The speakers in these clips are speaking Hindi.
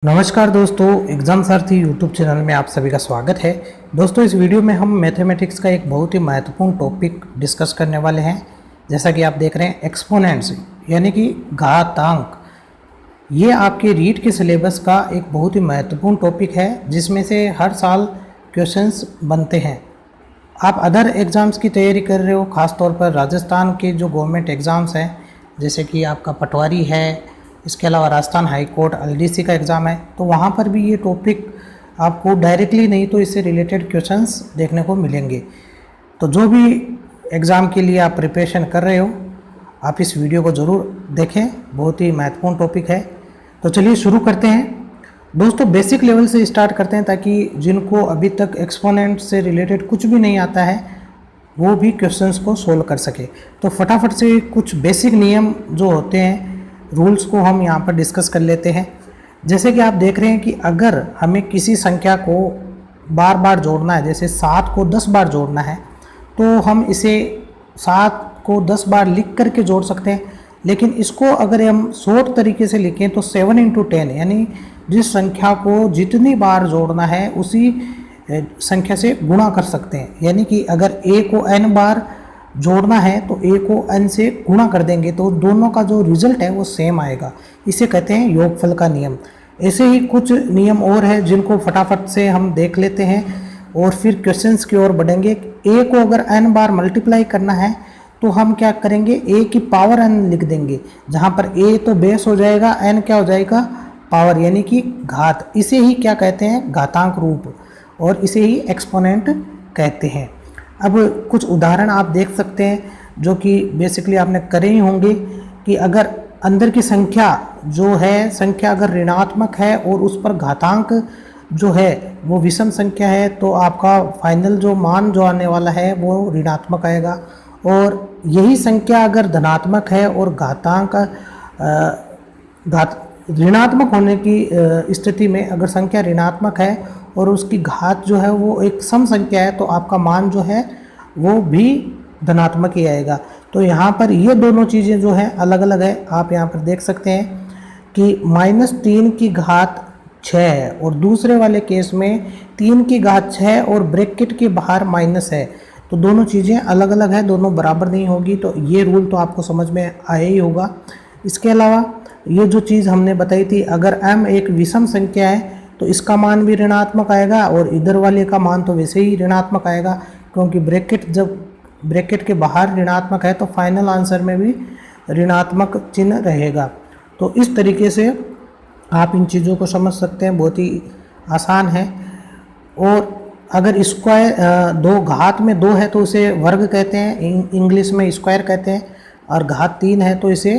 नमस्कार दोस्तों, एग्ज़ाम सारथी यूट्यूब चैनल में आप सभी का स्वागत है। दोस्तों, इस वीडियो में हम मैथमेटिक्स का एक बहुत ही महत्वपूर्ण टॉपिक डिस्कस करने वाले हैं। जैसा कि आप देख रहे हैं, एक्सपोनेंट्स यानी कि घातांक। ये आपके रीट के सिलेबस का एक बहुत ही महत्वपूर्ण टॉपिक है, जिसमें से हर साल क्वेश्चंस बनते हैं। आप अदर एग्ज़ाम्स की तैयारी कर रहे हो, ख़ासतौर पर राजस्थान के जो गवर्नमेंट एग्ज़ाम्स हैं, जैसे कि आपका पटवारी है, इसके अलावा राजस्थान हाई कोर्ट एलडीसी का एग्ज़ाम है, तो वहाँ पर भी ये टॉपिक आपको डायरेक्टली नहीं तो इससे रिलेटेड क्वेश्चंस देखने को मिलेंगे। तो जो भी एग्ज़ाम के लिए आप प्रिपरेशन कर रहे हो, आप इस वीडियो को ज़रूर देखें, बहुत ही महत्वपूर्ण टॉपिक है। तो चलिए शुरू करते हैं। दोस्तों, बेसिक लेवल से स्टार्ट करते हैं, ताकि जिनको अभी तक एक्सपोनेंट से रिलेटेड कुछ भी नहीं आता है वो भी क्वेश्चंस को सोल्व कर सके। तो फटाफट से कुछ बेसिक नियम जो होते हैं, रूल्स को हम यहाँ पर डिस्कस कर लेते हैं। जैसे कि आप देख रहे हैं कि अगर हमें किसी संख्या को बार बार जोड़ना है, जैसे 7 को 10 बार जोड़ना है, तो हम इसे 7 को 10 बार लिख करके जोड़ सकते हैं। लेकिन इसको अगर हम शॉर्ट तरीके से लिखें तो 7 × 10 यानी जिस संख्या को जितनी बार जोड़ना है उसी संख्या से गुणा कर सकते हैं। यानी कि अगर a को n बार जोड़ना है तो a को n से गुणा कर देंगे तो दोनों का जो रिजल्ट है वो सेम आएगा। इसे कहते हैं योगफल का नियम। ऐसे ही कुछ नियम और है जिनको फटाफट से हम देख लेते हैं और फिर क्वेश्चंस की ओर बढ़ेंगे। a को अगर n बार मल्टीप्लाई करना है तो हम क्या करेंगे, a की पावर n लिख देंगे, जहाँ पर a तो बेस हो जाएगा, n क्या हो जाएगा, पावर यानी कि घात। इसे ही क्या कहते हैं, घातांक रूप, और इसे ही एक्सपोनेंट कहते हैं। अब कुछ उदाहरण आप देख सकते हैं जो कि बेसिकली आपने करे ही होंगे कि अगर अंदर की संख्या जो है, संख्या अगर ऋणात्मक है और उस पर घातांक जो है वो विषम संख्या है, तो आपका फाइनल जो मान जो आने वाला है वो ऋणात्मक आएगा। और यही संख्या अगर धनात्मक है और घातांक ऋणात्मक होने की स्थिति में अगर संख्या ऋणात्मक है और उसकी घात जो है वो एक सम संख्या है, तो आपका मान जो है वो भी धनात्मक ही आएगा। तो यहाँ पर ये दोनों चीज़ें जो है अलग अलग है। आप यहाँ पर देख सकते हैं कि -3 की घात 6 है और दूसरे वाले केस में 3 की घात 6 और ब्रैकेट के बाहर माइनस है। तो दोनों चीज़ें अलग अलग है, दोनों बराबर नहीं होगी। तो ये रूल तो आपको समझ में आया ही होगा। इसके अलावा ये जो चीज़ हमने बताई थी, अगर m एक विषम संख्या है तो इसका मान भी ऋणात्मक आएगा और इधर वाले का मान तो वैसे ही ऋणात्मक आएगा, क्योंकि जब ब्रैकेट के बाहर ऋणात्मक है तो फाइनल आंसर में भी ऋणात्मक चिन्ह रहेगा। तो इस तरीके से आप इन चीज़ों को समझ सकते हैं, बहुत ही आसान है। और अगर स्क्वायर दो घात में 2 है तो उसे वर्ग कहते हैं, इंग्लिश में स्क्वायर कहते हैं, और घात 3 है तो इसे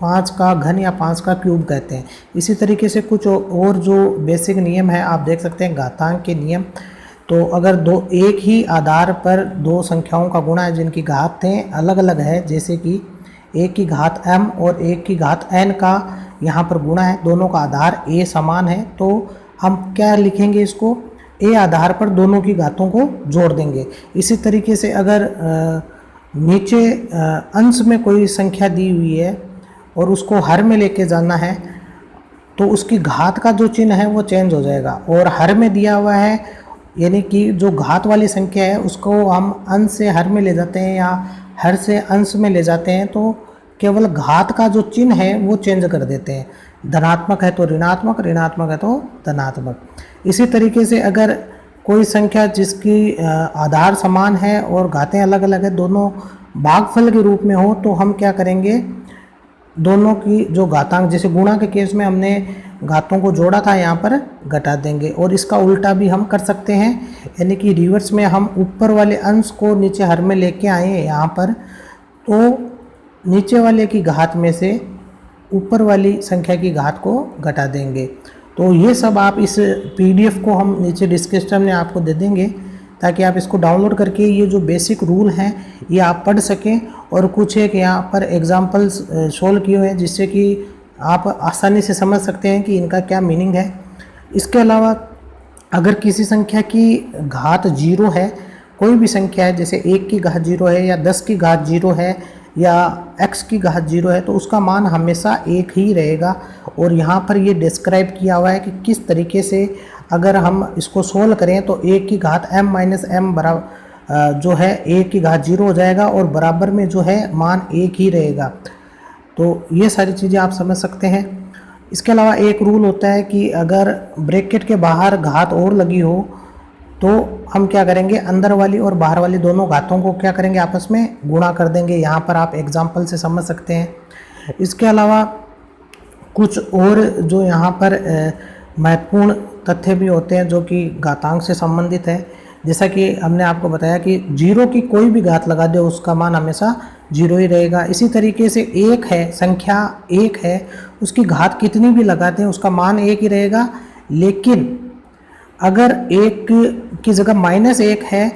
5 का घन या 5 का क्यूब कहते हैं। इसी तरीके से कुछ और जो बेसिक नियम है आप देख सकते हैं, घातांक के नियम। तो अगर एक ही आधार पर दो संख्याओं का गुणा है जिनकी घातें अलग अलग है, जैसे कि एक की घात m और एक की घात n का यहाँ पर गुणा है, दोनों का आधार a समान है, तो हम क्या लिखेंगे, इसको a आधार पर दोनों की घातों को जोड़ देंगे। इसी तरीके से अगर नीचे अंश में कोई संख्या दी हुई है और उसको हर में लेके जाना है तो उसकी घात का जो चिन्ह है वो चेंज हो जाएगा। और हर में दिया हुआ है यानी कि जो घात वाली संख्या है उसको हम अंश से हर में ले जाते हैं या हर से अंश में ले जाते हैं, तो केवल घात का जो चिन्ह है वो चेंज कर देते हैं। धनात्मक है तो ऋणात्मक, ऋणात्मक है तो धनात्मक। इसी तरीके से अगर कोई संख्या जिसकी आधार समान है और घातें अलग अलग है, दोनों भागफल के रूप में हो, तो हम क्या करेंगे, दोनों की जो घातांक, जैसे गुणा के केस में हमने घातों को जोड़ा था, यहाँ पर घटा देंगे। और इसका उल्टा भी हम कर सकते हैं, यानी कि रिवर्स में हम ऊपर वाले अंश को नीचे हर में लेके आए हैं यहाँ पर, तो नीचे वाले की घात में से ऊपर वाली संख्या की घात को घटा देंगे। तो ये सब आप इस PDF को हम नीचे डिस्क्रिप्शन में आपको दे देंगे, ताकि आप इसको डाउनलोड करके ये जो बेसिक रूल हैं ये आप पढ़ सकें। और कुछ एक यहाँ पर एग्जांपल्स सोल्व किए हुए हैं जिससे कि आप आसानी से समझ सकते हैं कि इनका क्या मीनिंग है। इसके अलावा अगर किसी संख्या की घात 0 है, कोई भी संख्या है, जैसे 1 की घात 0 है या 10 की घात 0 है या x की घात 0 है तो उसका मान हमेशा 1 ही रहेगा। और यहाँ पर ये डिस्क्राइब किया हुआ है कि किस तरीके से अगर हम इसको सोल्व करें तो a की घात m माइनस एम बराबर जो है a की घात 0 हो जाएगा और बराबर में जो है मान 1 ही रहेगा। तो ये सारी चीज़ें आप समझ सकते हैं। इसके अलावा एक रूल होता है कि अगर ब्रैकेट के बाहर घात और लगी हो तो हम क्या करेंगे, अंदर वाली और बाहर वाली दोनों घातों को क्या करेंगे, आपस में गुणा कर देंगे। यहाँ पर आप एग्जाम्पल से समझ सकते हैं। इसके अलावा कुछ और जो यहाँ पर महत्वपूर्ण तथ्य भी होते हैं जो कि घातांक से संबंधित है। जैसा कि हमने आपको बताया कि 0 की कोई भी घात लगा दे उसका मान हमेशा 0 ही रहेगा। इसी तरीके से एक है, संख्या 1 है, उसकी घात कितनी भी लगा दें उसका मान 1 ही रहेगा। लेकिन अगर 1 की जगह -1 है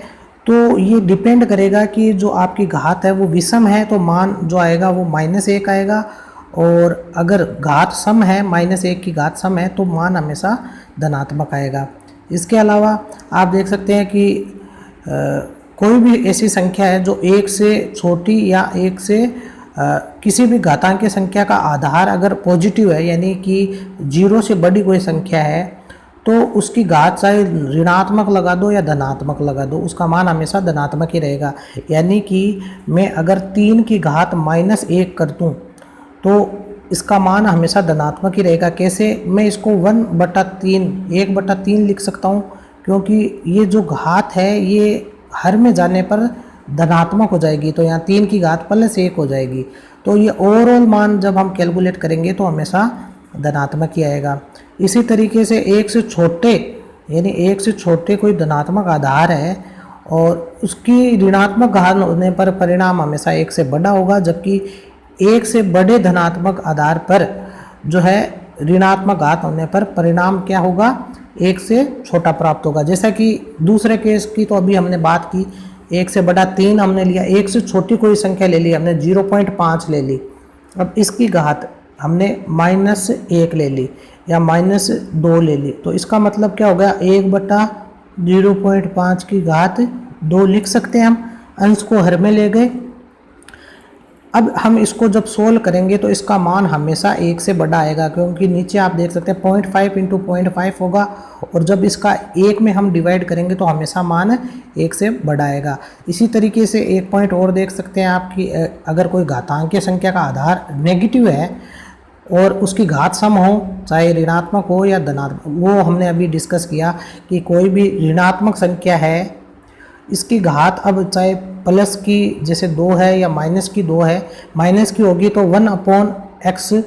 तो ये डिपेंड करेगा कि जो आपकी घात है वो विषम है तो मान जो आएगा वो -1 आएगा, और अगर घात सम है, -1 की घात सम है तो मान हमेशा धनात्मक आएगा। इसके अलावा आप देख सकते हैं कि कोई भी ऐसी संख्या है जो 1 से छोटी या 1 से किसी भी घातांकीय संख्या का आधार अगर पॉजिटिव है, यानी कि 0 से बड़ी कोई संख्या है, तो उसकी घात चाहे ऋणात्मक लगा दो या धनात्मक लगा दो उसका मान हमेशा धनात्मक ही रहेगा। यानी कि मैं अगर 3 की घात -1 कर दूँ तो इसका मान हमेशा धनात्मक ही रहेगा। कैसे, मैं इसको 1/3 लिख सकता हूँ, क्योंकि ये जो घात है ये हर में जाने पर धनात्मक हो जाएगी, तो यहाँ 3 की घात +1 हो जाएगी। तो ये ओवरऑल मान जब हम कैलकुलेट करेंगे तो हमेशा धनात्मक ही आएगा। इसी तरीके से 1 से छोटे, यानी 1 से छोटे कोई धनात्मक आधार है और उसकी ऋणात्मक घात होने पर परिणाम हमेशा 1 से बड़ा होगा, जबकि 1 से बड़े धनात्मक आधार पर जो है ऋणात्मक घात होने पर परिणाम क्या होगा, 1 से छोटा प्राप्त होगा। जैसा कि दूसरे केस की तो अभी हमने बात की, 1 से बड़ा 3 हमने लिया, 1 से छोटी कोई संख्या ले ली हमने 0.5 ले ली। अब इसकी घात हमने -1 ले ली या -2 ले ली, तो इसका मतलब क्या हो गया, 1/0.5 की घात 2 लिख सकते हैं हम। अंश को हर में ले गए। अब हम इसको जब सोल्व करेंगे तो इसका मान हमेशा 1 से बड़ा आएगा, क्योंकि नीचे आप देख सकते हैं 0.5 × 0.5 होगा, और जब इसका 1 में हम डिवाइड करेंगे तो हमेशा मान 1 से बड़ा आएगा। इसी तरीके से एक पॉइंट और देख सकते हैं आप कि अगर कोई घातांकीय संख्या का आधार नेगेटिव है और उसकी घात सम हो, चाहे ऋणात्मक हो या धनात्मक, वो हमने अभी डिस्कस किया कि कोई भी ऋणात्मक संख्या है, इसकी घात अब चाहे प्लस की जैसे 2 है या माइनस की 2 है, माइनस की होगी तो 1/x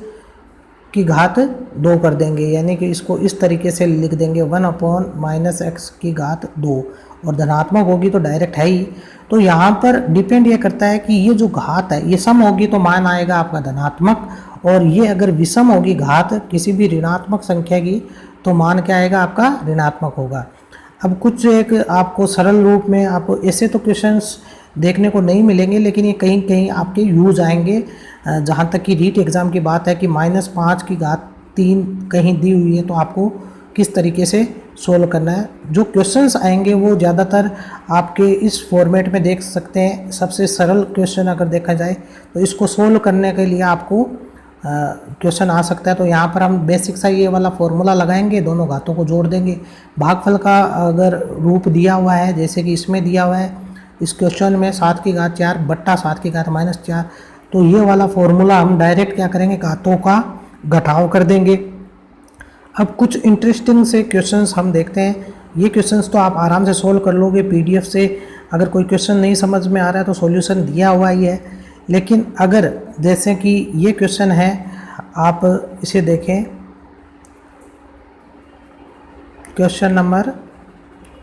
की घात 2 कर देंगे, यानी कि इसको इस तरीके से लिख देंगे 1/-x की घात 2, और धनात्मक होगी तो डायरेक्ट है ही। तो यहाँ पर डिपेंड ये करता है कि ये जो घात है ये सम होगी तो मान आएगा आपका धनात्मक, और ये अगर विषम होगी घात किसी भी ऋणात्मक संख्या की तो मान क्या आएगा, आपका ऋणात्मक होगा। अब कुछ एक आपको सरल रूप में, आपको ऐसे तो क्वेश्चंस देखने को नहीं मिलेंगे, लेकिन ये कहीं कहीं आपके यूज आएंगे। जहाँ तक कि रीट एग्ज़ाम की बात है कि -5 की घात 3 कहीं दी हुई है तो आपको किस तरीके से सोल्व करना है। जो क्वेश्चंस आएंगे वो ज़्यादातर आपके इस फॉर्मेट में देख सकते हैं। सबसे सरल क्वेश्चन अगर देखा जाए तो इसको सोल्व करने के लिए आपको क्वेश्चन आ सकता है। तो यहाँ पर हम बेसिक सा ये वाला फॉर्मूला लगाएंगे, दोनों घातों को जोड़ देंगे। भागफल का अगर रूप दिया हुआ है जैसे कि इसमें दिया हुआ है इस क्वेश्चन में 7 की घात 4 बट्टा 7 की घात -4, तो ये वाला फॉर्मूला हम डायरेक्ट क्या करेंगे, घातों का घटाव कर देंगे। अब कुछ इंटरेस्टिंग से क्वेश्चंस हम देखते हैं। ये क्वेश्चंस तो आप आराम से सोल्व कर लोगे PDF से। अगर कोई क्वेश्चन नहीं समझ में आ रहा है तो सॉल्यूशन दिया हुआ ही है, लेकिन अगर जैसे कि ये क्वेश्चन है, आप इसे देखें, क्वेश्चन नंबर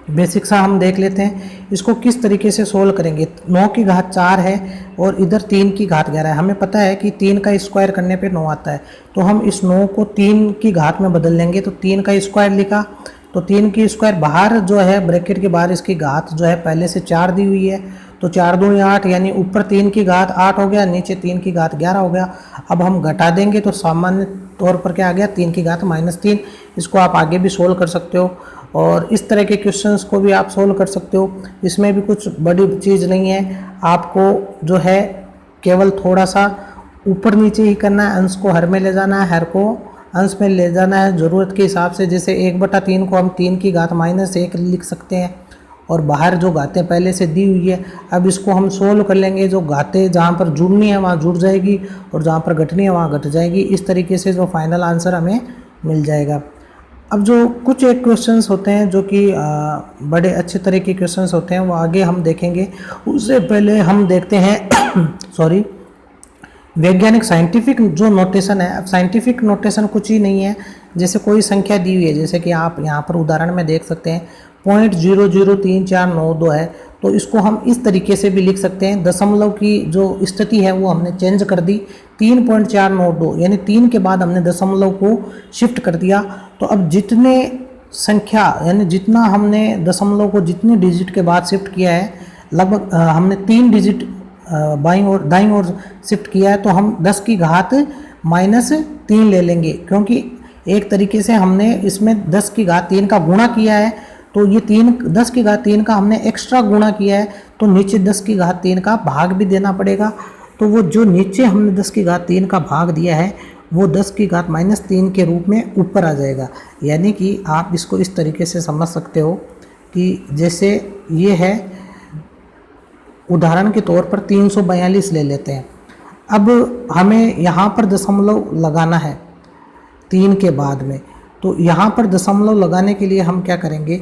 बेसिक सा हम देख लेते हैं। इसको किस तरीके से सोल्व करेंगे। 9 की घात 4 है और इधर 3 की घात 11 है। हमें पता है कि 3 का स्क्वायर करने पे 9 आता है, तो हम इस 9 को 3 की घात में बदल लेंगे। तो 3 का स्क्वायर लिखा, तो 3 की स्क्वायर बाहर जो है ब्रैकेट के बाहर इसकी घात जो है पहले से 4 दी हुई है, तो 4 दूनी 8, यानी ऊपर 3 की घात 8 हो गया, नीचे 3 की घात 11 हो गया। अब हम घटा देंगे तो सामान्य तौर पर क्या आ गया, 3 की घात -3। इसको आप आगे भी सोल्व कर सकते हो, और इस तरह के क्वेश्चंस को भी आप सोल्व कर सकते हो। इसमें भी कुछ बड़ी चीज़ नहीं है, आपको जो है केवल थोड़ा सा ऊपर नीचे ही करना है, अंश को हर में ले जाना है, हर को अंश में ले जाना है ज़रूरत के हिसाब से। जैसे 1/3 को हम 3 की घात -1 लिख सकते हैं, और बाहर जो घातें पहले से दी हुई है, अब इसको हम सोल्व कर लेंगे। जो घातें जहाँ पर जुड़नी है वहाँ जुड़ जाएगी, और जहाँ पर घटनी है वहाँ घट जाएगी। इस तरीके से जो फाइनल आंसर हमें मिल जाएगा। अब जो कुछ एक क्वेश्चंस होते हैं जो कि बड़े अच्छे तरह के क्वेश्चंस होते हैं, वो आगे हम देखेंगे। उससे पहले हम देखते हैं सॉरी, वैज्ञानिक साइंटिफिक जो नोटेशन है। अब साइंटिफिक नोटेशन कुछ ही नहीं है, जैसे कोई संख्या दी हुई है, जैसे कि आप यहाँ पर उदाहरण में देख सकते हैं 0.003492 है, तो इसको हम इस तरीके से भी लिख सकते हैं। दशमलव की जो स्थिति है वो हमने चेंज कर दी, 3.492, यानी 3 के बाद हमने दशमलव को शिफ्ट कर दिया। तो अब जितने संख्या यानी जितना हमने दशमलव को जितने डिजिट के बाद शिफ्ट किया है, लगभग हमने 3 डिजिट बाईं और दाईं ओर शिफ्ट किया है, तो हम 10 की घात -3 ले लेंगे, क्योंकि एक तरीके से हमने इसमें 10 की घात 3 का गुणा किया है। तो ये 10 की घात 3 का हमने एक्स्ट्रा गुणा किया है, तो नीचे 10 की घात 3 का भाग भी देना पड़ेगा। तो वो जो नीचे हमने 10 की घात 3 का भाग दिया है, वो 10 की घात -3 के रूप में ऊपर आ जाएगा। यानी कि आप इसको इस तरीके से समझ सकते हो कि जैसे ये है, उदाहरण के तौर पर 342 ले लेते हैं। अब हमें यहाँ पर दशमलव लगाना है 3 के बाद में, तो यहाँ पर दशमलव लगाने के लिए हम क्या करेंगे,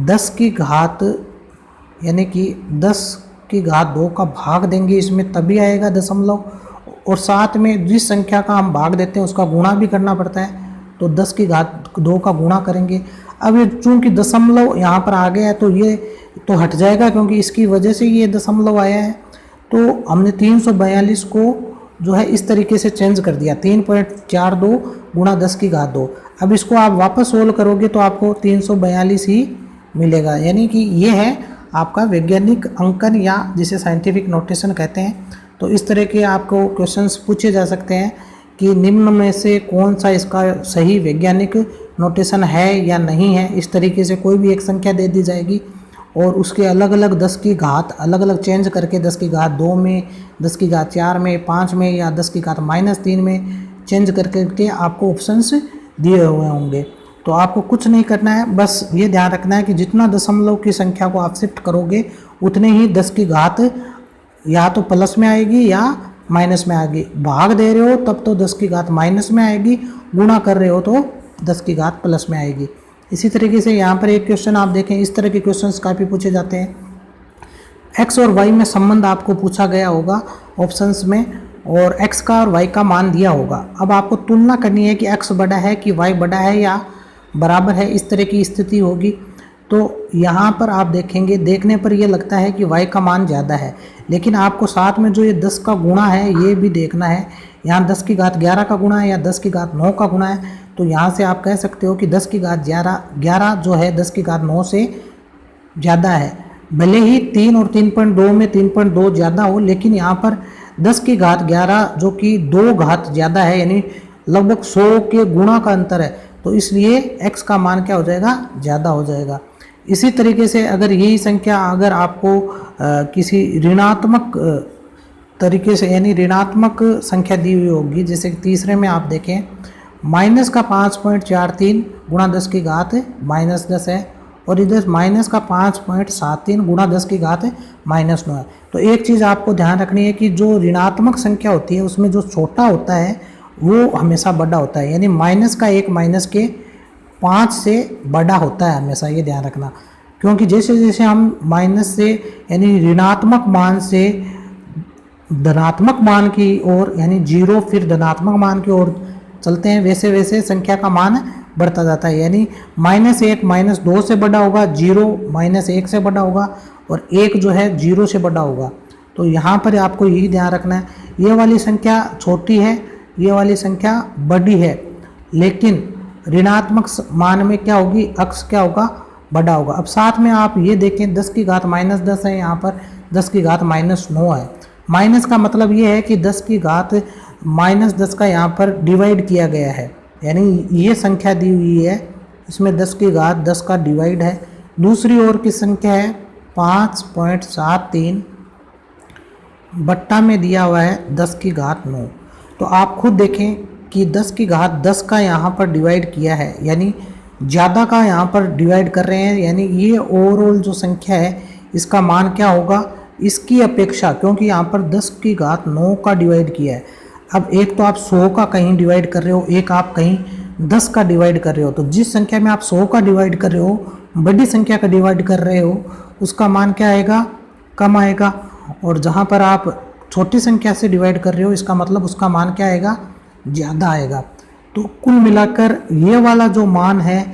10 की घात यानी कि 10 की घात 2 का भाग देंगे इसमें, तभी आएगा दशमलव। और साथ में जिस संख्या का हम भाग देते हैं उसका गुणा भी करना पड़ता है, तो 10 की घात 2 का गुणा करेंगे। अब ये चूँकि दशमलव यहाँ पर आ गया है, तो ये तो हट जाएगा, क्योंकि इसकी वजह से ये दशमलव आया है। तो हमने 342 को जो है इस तरीके से चेंज कर दिया, 3.42 गुणा 10 की घात 2। अब इसको आप वापस सोल्व करोगे तो आपको 342 ही मिलेगा। यानी कि ये है आपका वैज्ञानिक अंकन, या जिसे साइंटिफिक नोटेशन कहते हैं। तो इस तरह के आपको क्वेश्चंस पूछे जा सकते हैं कि निम्न में से कौन सा इसका सही वैज्ञानिक नोटेशन है या नहीं है। इस तरीके से कोई भी एक संख्या दे दी जाएगी, और उसके अलग अलग 10 की घात अलग अलग चेंज करके 10 की घात 2 में, 10 की घात 4 में, 5 में, या 10 की घात -3 में चेंज करके आपको ऑप्शंस दिए हुए होंगे। तो आपको कुछ नहीं करना है, बस ये ध्यान रखना है कि जितना दशमलव की संख्या को आप शिफ्ट करोगे, उतने ही 10 की घात या तो प्लस में आएगी या माइनस में आएगी। भाग दे रहे हो तब तो 10 की घात माइनस में आएगी, गुणा कर रहे हो तो 10 की घात प्लस में आएगी। इसी तरीके से यहाँ पर एक क्वेश्चन आप देखें, इस तरह के क्वेश्चंस काफ़ी पूछे जाते हैं। एक्स और वाई में संबंध आपको पूछा गया होगा ऑप्शंस में, और एक्स का और वाई का मान दिया होगा। अब आपको तुलना करनी है कि एक्स बड़ा है कि वाई बड़ा है या बराबर है, इस तरह की स्थिति होगी। तो यहाँ पर आप देखेंगे, देखने पर ये लगता है कि वाई का मान ज़्यादा है, लेकिन आपको साथ में जो ये 10 का गुणा है ये भी देखना है। यहाँ 10 की घात 11 का गुणा है या 10 की घात 9 का गुणा है, तो यहाँ से आप कह सकते हो कि 10 की घात 11 जो है 10 की घात 9 से ज़्यादा है। भले ही 3 और 3.2 में 3.2 ज़्यादा हो, लेकिन यहाँ पर 10 की घात 11 जो कि 2 घात ज़्यादा है, यानी लगभग 100 के गुणा का अंतर है, तो इसलिए x का मान क्या हो जाएगा, ज़्यादा हो जाएगा। इसी तरीके से अगर यही संख्या अगर आपको किसी ऋणात्मक तरीके से यानी ऋणात्मक संख्या दी हुई होगी, जैसे कि तीसरे में आप देखें माइनस का 5.43 गुणा 10 की घात -10 है, और इधर माइनस का 5.73 गुणा 10 की घात -9 है। तो एक चीज़ आपको ध्यान रखनी है कि जो ऋणात्मक संख्या होती है उसमें जो छोटा होता है वो हमेशा बड़ा होता है, यानी माइनस का 1 माइनस के 5 से बड़ा होता है हमेशा, ये ध्यान रखना। क्योंकि जैसे जैसे हम माइनस से यानी ऋणात्मक मान से धनात्मक मान की ओर यानी 0 फिर धनात्मक मान की ओर चलते हैं, वैसे वैसे संख्या का मान बढ़ता जाता है। यानी -1 -2 से बड़ा होगा, 0 -1 से बड़ा होगा, और 1 जो है 0 से बड़ा होगा। तो यहाँ पर आपको यही ध्यान रखना है, ये वाली संख्या छोटी है, ये वाली संख्या बड़ी है, लेकिन ऋणात्मक मान में क्या होगी, अक्स क्या होगा, बड़ा होगा। अब साथ में आप ये देखें 10 की घात -10 है, यहाँ पर 10 की घात -9 है। माइनस का मतलब ये है कि 10 की घात -10 का यहाँ पर डिवाइड किया गया है, यानी ये संख्या दी हुई है, इसमें 10 की घात 10 का डिवाइड है। दूसरी ओर की संख्या है 5.73 बट्टा में दिया हुआ है 10 की घात 9। तो आप खुद देखें कि 10 की घात 10 का यहाँ पर डिवाइड किया है, यानी ज़्यादा का यहाँ पर डिवाइड कर रहे हैं, यानी ये ओवरऑल जो संख्या है इसका मान क्या होगा इसकी अपेक्षा, क्योंकि यहाँ पर 10 की घात 9 का डिवाइड किया है। अब एक तो आप 100 का कहीं डिवाइड कर रहे हो, एक आप कहीं 10 का डिवाइड कर रहे हो, तो जिस संख्या में आप 100 का डिवाइड कर रहे हो, बड़ी संख्या का डिवाइड कर रहे हो, उसका मान क्या आएगा, कम आएगा। और जहाँ पर आप छोटी संख्या से डिवाइड कर रहे हो, इसका मतलब उसका मान क्या आएगा, ज़्यादा आएगा। तो कुल मिलाकर ये वाला जो मान है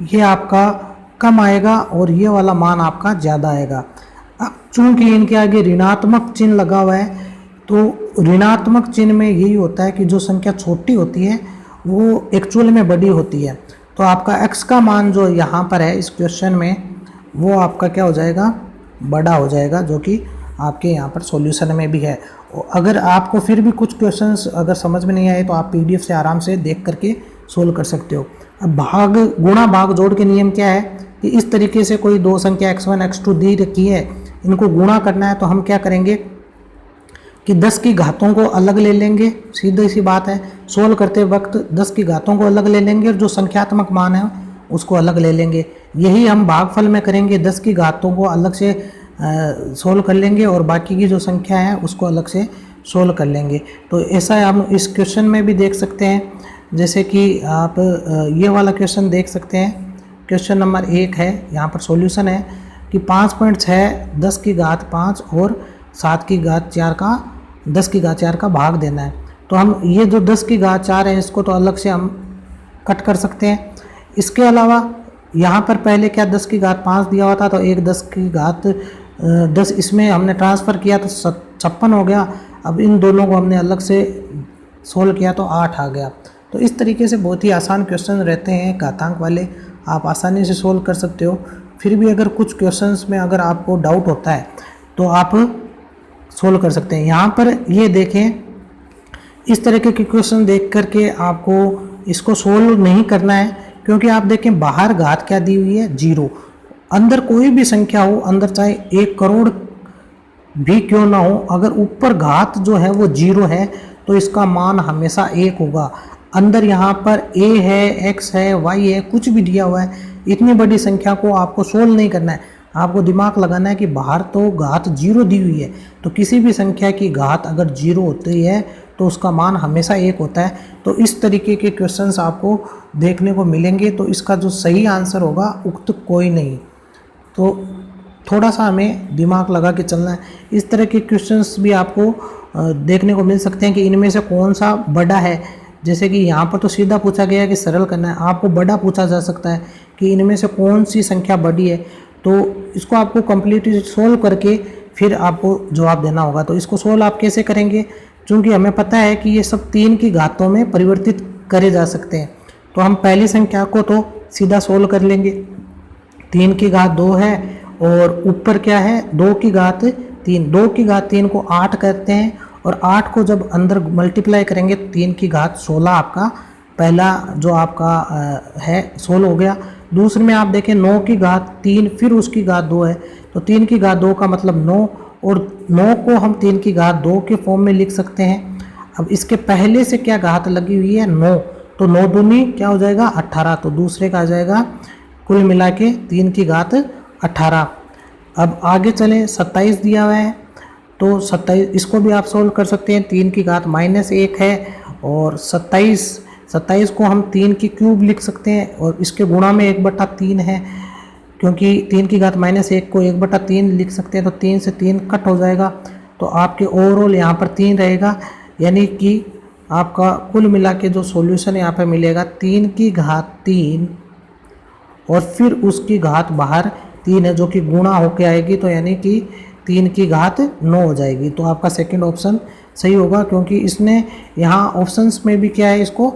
ये आपका कम आएगा और ये वाला मान आपका ज़्यादा आएगा। अब चूंकि इनके आगे ऋणात्मक चिन्ह लगा हुआ है, तो ऋणात्मक चिन्ह में यही होता है कि जो संख्या छोटी होती है वो एक्चुअल में बड़ी होती है। तो आपका x का मान जो यहाँ पर है इस क्वेश्चन में, वो आपका क्या हो जाएगा, बड़ा हो जाएगा, जो कि आपके यहाँ पर सॉल्यूशन में भी है। अगर आपको फिर भी कुछ क्वेश्चंस अगर समझ में नहीं आए तो आप पीडीएफ से आराम से देख करके सोल्व कर सकते हो। अब भाग गुणा भाग जोड़ के नियम क्या है कि इस तरीके से कोई दो संख्या x1 x2 दी रखी है, इनको गुणा करना है, तो हम क्या करेंगे कि 10 की घातों को अलग ले लेंगे, सीधी सी बात है। सोल्व करते वक्त 10 की घातों को अलग ले लेंगे और जो संख्यात्मक मान है उसको अलग ले लेंगे। यही हम भागफल में करेंगे, 10 की घातों को अलग से सोल्व कर लेंगे और बाकी की जो संख्या है उसको अलग से सोल्व कर लेंगे। तो ऐसा हम इस क्वेश्चन में भी देख सकते हैं, जैसे कि आप ये वाला क्वेश्चन देख सकते हैं। क्वेश्चन नंबर 1 है, यहाँ पर सॉल्यूशन है कि 5.6 10 की घात 5 और 7 की घात 4 का 10 की घात 4 का भाग देना है। तो हम ये जो 10 की घात 4 है इसको तो अलग से हम कट कर सकते हैं। इसके अलावा यहाँ पर पहले क्या 10 की घात 5 दिया हुआ था, तो एक 10 की घात 10 इसमें हमने ट्रांसफ़र किया तो 56 हो गया। अब इन दोनों को हमने अलग से सोल्व किया तो 8 आ गया। तो इस तरीके से बहुत ही आसान क्वेश्चन रहते हैं घातांक वाले, आप आसानी से सोल्व कर सकते हो। फिर भी अगर कुछ क्वेश्चंस में अगर आपको डाउट होता है तो आप सोल्व कर सकते हैं। यहाँ पर ये देखें, इस तरीके के क्वेश्चन देख करके आपको इसको सोल्व नहीं करना है, क्योंकि आप देखें बाहर घात क्या दी हुई है, 0। अंदर कोई भी संख्या हो, अंदर चाहे 1 करोड़ भी क्यों ना हो, अगर ऊपर घात जो है वो 0 है तो इसका मान हमेशा 1 होगा। अंदर यहाँ पर a है, x है, y है, कुछ भी दिया हुआ है, इतनी बड़ी संख्या को आपको सोल्व नहीं करना है। आपको दिमाग लगाना है कि बाहर तो घात 0 दी हुई है, तो किसी भी संख्या की घात अगर 0 होती है तो उसका मान हमेशा 1 होता है। तो इस तरीके के क्वेश्चंस आपको देखने को मिलेंगे। तो इसका जो सही आंसर होगा उक्त कोई नहीं। तो थोड़ा सा हमें दिमाग लगा के चलना है। इस तरह के क्वेश्चंस भी आपको देखने को मिल सकते हैं कि इनमें से कौन सा बड़ा है। जैसे कि यहाँ पर तो सीधा पूछा गया है कि सरल करना है, आपको बड़ा पूछा जा सकता है कि इनमें से कौन सी संख्या बड़ी है। तो इसको आपको कम्प्लीटली सोल्व करके फिर आपको जवाब देना होगा। तो इसको सोल्व आप कैसे करेंगे, चूँकि हमें पता है कि ये सब 3 की घातों में परिवर्तित करे जा सकते हैं। तो हम पहली संख्या को तो सीधा सोल्व कर लेंगे, 3 की घात 2 है और ऊपर क्या है 2 की घात 3। 2 की घात 3 को 8 करते हैं और 8 को जब अंदर मल्टीप्लाई करेंगे 3 की घात 16 आपका पहला जो आपका है सोल्व हो गया। दूसरे में आप देखें 9 की घात 3 फिर उसकी घात 2 है, तो 3 की घात 2 का मतलब 9 और 9 को हम 3 की घात 2 के फॉर्म में लिख सकते हैं। अब इसके पहले से क्या घात लगी हुई है 9, तो 9 दूनी क्या हो जाएगा 18, तो दूसरे का आ जाएगा कुल मिला के 3 की घात 18। अब आगे चलें, 27 दिया हुआ है तो 27 इसको भी आप सोल्व कर सकते हैं। 3 की घात -1 है और 27 को हम 3 की क्यूब लिख सकते हैं और इसके गुणा में 1/3 है, क्योंकि 3 की घात -1 को 1/3 लिख सकते हैं, तो 3 से 3 कट हो जाएगा। तो आपके ओवरऑल यहाँ पर 3 रहेगा, यानी कि आपका कुल मिला के जो सॉल्यूशन यहाँ पर मिलेगा 3 की घात 3 और फिर उसकी घात बाहर 3 है जो कि गुणा होके आएगी, तो यानी कि 3 की घात 9 हो जाएगी। तो आपका सेकंड ऑप्शन सही होगा, क्योंकि इसने यहाँ ऑप्शंस में भी क्या है इसको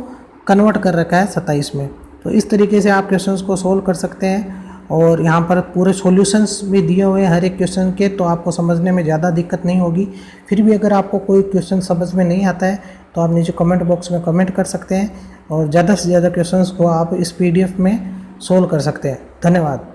कन्वर्ट कर रखा है 27 में। तो इस तरीके से आप क्वेश्चंस को सोल्व कर सकते हैं और यहाँ पर पूरे सॉल्यूशंस भी दिए हुए हैं हर एक क्वेश्चन के, तो आपको समझने में ज़्यादा दिक्कत नहीं होगी। फिर भी अगर आपको कोई क्वेश्चन समझ में नहीं आता है तो आप नीचे कमेंट बॉक्स में कमेंट कर सकते हैं और ज़्यादा से ज़्यादा क्वेश्चंस को आप इस PDF में सोल्व कर सकते हैं। धन्यवाद।